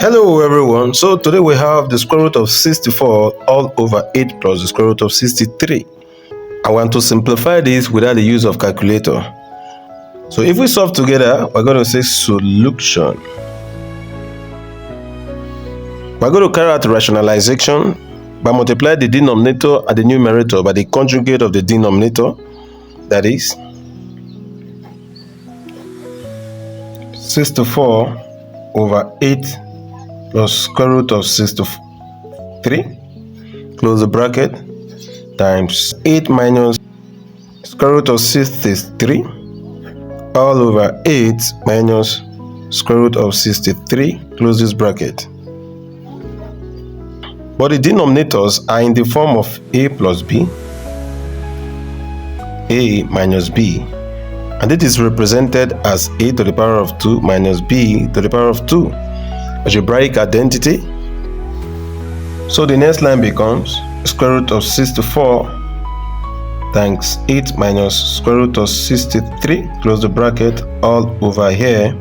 Hello everyone, so today we have the square root of 64 all over 8 plus the square root of 63. I want to simplify this without the use of calculator. So if we solve together, we're going to say solution. We're going to carry out rationalization by multiplying the denominator and the numerator by the conjugate of the denominator, that is 64 over 8 plus square root of 63, close the bracket, times 8 minus square root of 63 all over 8 minus square root of 63, close this bracket. But the denominators are in the form of a plus b, a minus b, and it is represented as a to the power of 2 minus b to the power of 2. Algebraic identity. So the next line becomes square root of 64 times 8 minus square root of 63, close the bracket, all over here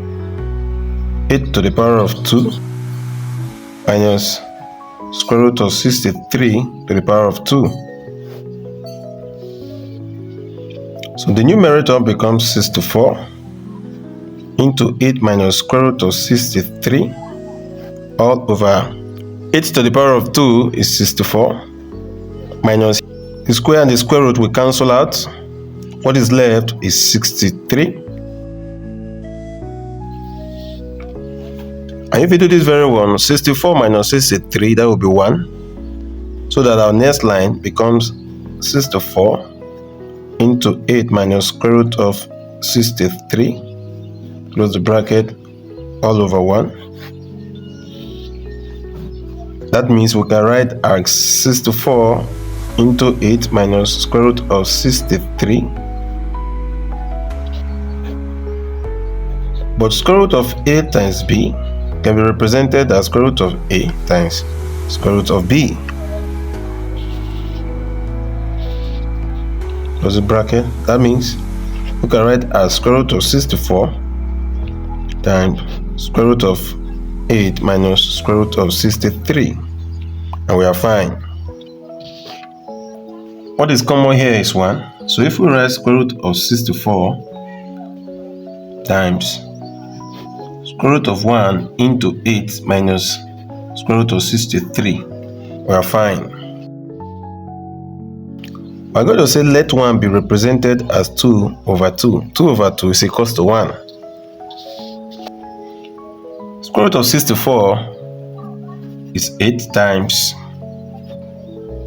8 to the power of 2 minus square root of 63 to the power of 2. So the numerator becomes 64 into 8 minus square root of 63 all over 8 to the power of 2 is 64 minus the square and the square root will cancel out. What is left is 63. And if you do this very well, 64 minus 63, that will be 1. So that our next line becomes 64 into 8 minus square root of 63, close the bracket, all over 1. That means we can write our 64 into 8 minus square root of 63. But square root of a times b can be represented as square root of a times square root of b. Close the bracket. That means we can write as square root of 64 times square root of 8 minus square root of 63, and we are fine. What is common here is 1. So if we write square root of 64 times square root of 1 into 8 minus square root of 63, we are fine. We're going to say let 1 be represented as 2 over 2. 2 over 2 is equals to 1. Square root of 64 is 8 times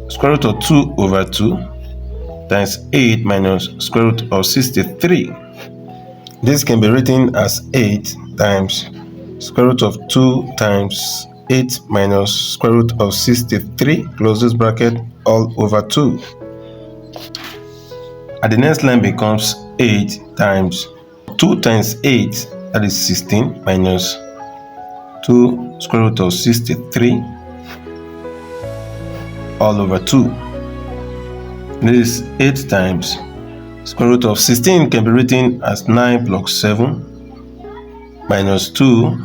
square root of 2 over 2 times 8 minus square root of 63. This can be written as 8 times square root of 2 times 8 minus square root of 63, close this bracket, all over 2. And the next line becomes 8 times 2 times 8, that is 16, minus 2 square root of 63 all over 2. This is 8 times square root of 16 can be written as 9 plus 7 minus 2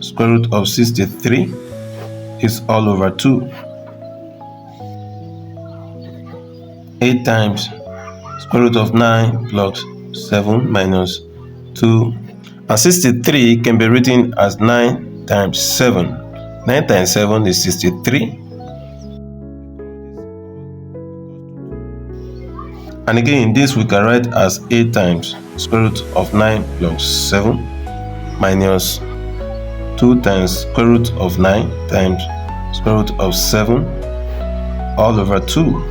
square root of 63 is all over 2. 8 times square root of 9 plus 7 minus 2, and 63 can be written as 9 times 7. 9 times 7 is 63. And again, this we can write as 8 times square root of 9 plus 7 minus 2 times square root of 9 times square root of 7 all over 2.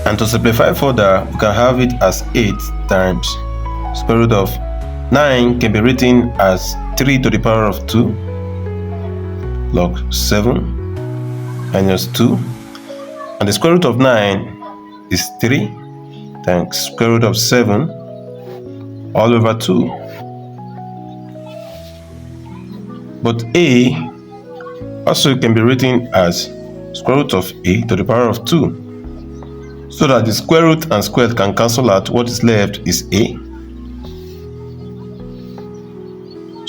And to simplify further, we can have it as 8 times square root of 9 can be written as 3 to the power of 2 log 7 minus 2, and the square root of 9 is 3 times square root of 7 all over 2. But a also can be written as square root of a to the power of 2, so that the square root and square can cancel out. What is left is a.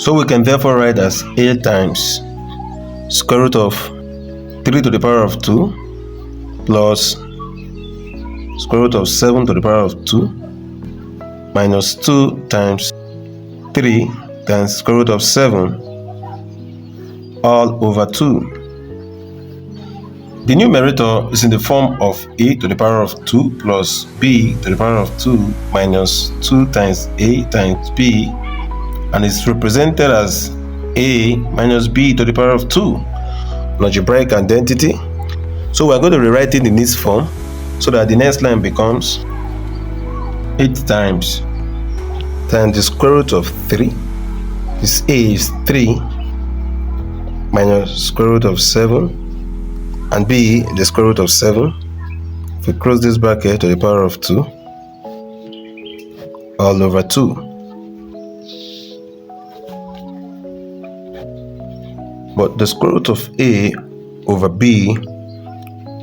So we can therefore write as 8 times square root of 3 to the power of 2 plus square root of 7 to the power of 2 minus 2 times 3 times square root of 7 all over 2. The numerator is in the form of a to the power of 2 plus b to the power of 2 minus 2 times a times b, and is represented as a minus b to the power of 2, an algebraic identity. So we're going to rewrite it in this form so that the next line becomes 8 times the square root of 3. This a is 3 minus square root of 7, and b the square root of 7. If we close this bracket to the power of 2 all over 2. But the square root of a over b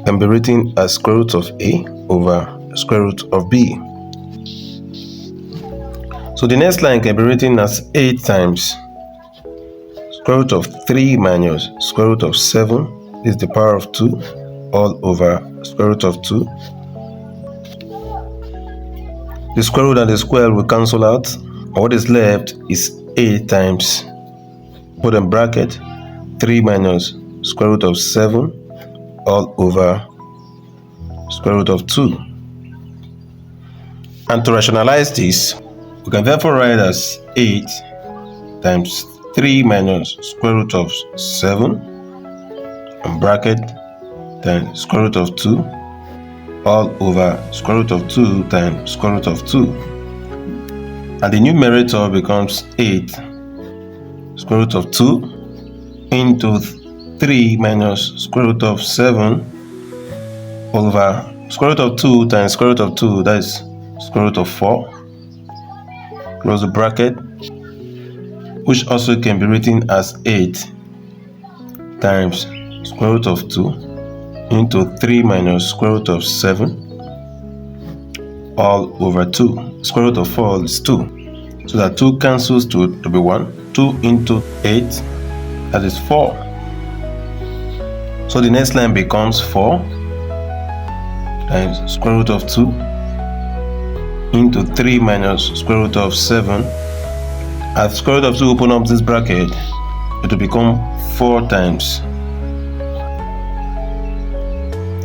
can be written as square root of a over square root of b. So the next line can be written as 8 times square root of 3 minus square root of 7 is the power of 2 all over square root of 2. The square root and the square will cancel out, and what is left is 8 times, put in bracket, 3 minus square root of 7 all over square root of 2. And to rationalize this, we can therefore write as 8 times 3 minus square root of 7 and bracket then square root of 2 all over square root of 2 times square root of 2. And the numerator becomes 8 square root of 2 into 3 minus square root of 7 over square root of 2 times square root of 2, that is square root of 4. Close the bracket, which also can be written as 8 times square root of 2 into 3 minus square root of 7 all over 2. Square root of 4 is 2. So that 2 cancels to be 1. 2 into 8, that is 4. So the next line becomes 4 times square root of 2 into 3 minus square root of 7. As square root of 2 open up this bracket, it will become 4 times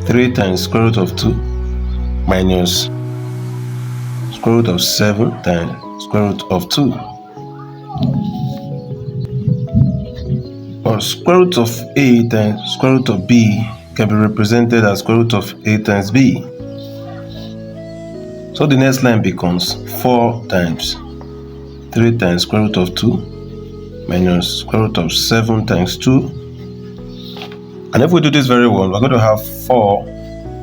3 times square root of 2 minus square root of 7 times square root of 2. Or square root of a times square root of b can be represented as square root of a times b. So the next line becomes 4 times 3 times square root of 2 minus square root of 7 times 2. And if we do this very well, we're going to have 4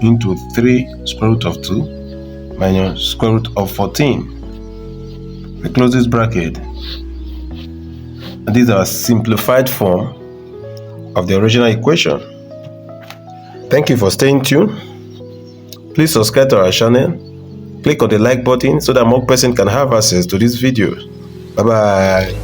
into 3 square root of 2 minus square root of 14. We close this bracket. And this is our simplified form of the original equation. Thank you for staying tuned. Please subscribe to our channel. Click on the like button so that more person can have access to this video. Bye bye.